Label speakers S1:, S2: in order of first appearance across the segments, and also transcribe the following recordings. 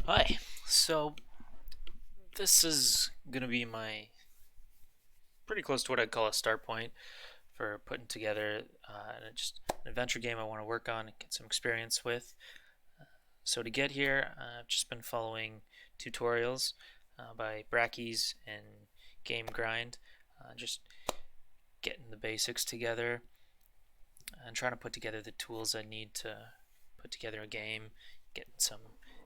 S1: Hi. So this is gonna be my pretty close to what I'd call a start point for putting together just an adventure game I want to work on and get some experience with. So to get here, I've just been following tutorials by Brackeys and Game Grind, just getting the basics together and trying to put together the tools I need to put together a game, getting some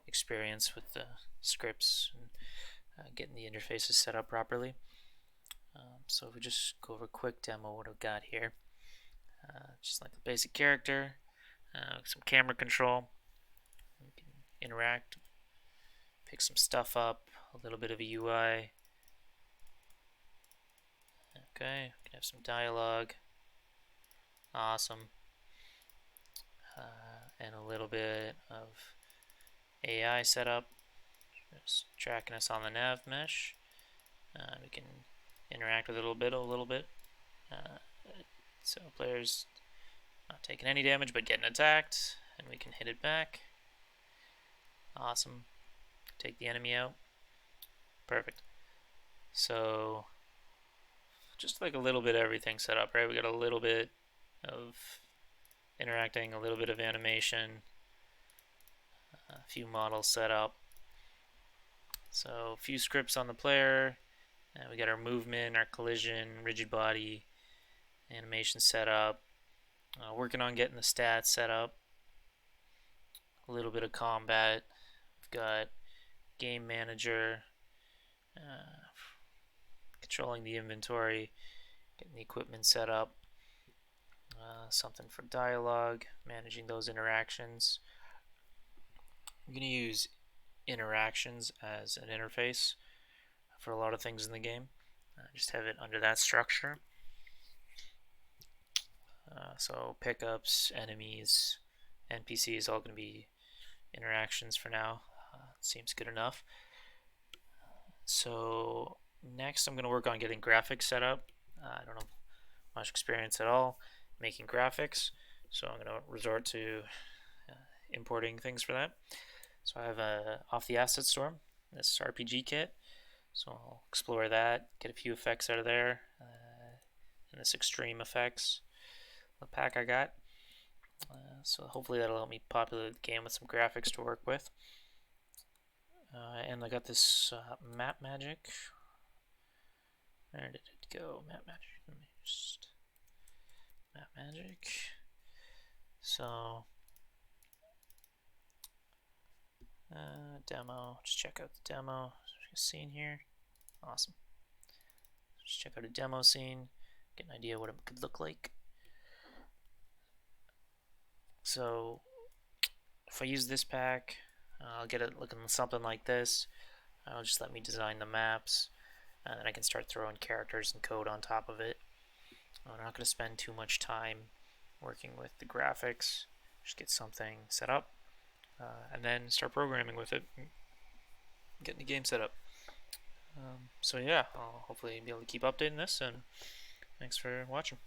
S1: experience with the scripts and getting the interfaces set up properly. So if we just go over a quick demo what I've got here, just like the basic character, some camera control, we can interact, pick some stuff up, a little bit of a UI. Okay, we can have some dialogue, awesome, and a little bit of AI setup, just tracking us on the nav mesh. We can interact with it a little bit. So players not taking any damage but getting attacked, and we can hit it back. Awesome. Take the enemy out. Perfect. So just like a little bit of everything set up, right? We got a little bit of interacting, a little bit of animation, a few models set up. So a few scripts on the player. We got our movement, our collision, rigid body, animation set up. Working on getting the stats set up. A little bit of combat. We've got game manager, controlling the inventory, getting the equipment set up, something for dialogue, managing those interactions. I'm going to use interactions as an interface for a lot of things in the game. Just have it under that structure. So pickups, enemies, NPCs, all going to be interactions for now. Seems good enough. So next I'm going to work on getting graphics set up. I don't have much experience at all making graphics, so I'm going to resort to importing things for that. So I have off the asset store, this RPG kit. So I'll explore that, get a few effects out of there, and this extreme effects, the pack I got. So hopefully that'll help me populate the game with some graphics to work with. And I got this map magic. Where did it go? Map magic. Let me just map magic. So demo. Just check out the demo scene here. Awesome. Just check out a demo scene. Get an idea what it could look like. So if I use this pack, I'll get it looking something like this. It'll just let me design the maps, and then I can start throwing characters and code on top of it. I'm not going to spend too much time working with the graphics. Just get something set up, and then start programming with it, getting the game set up. So yeah, I'll hopefully be able to keep updating this, and thanks for watching.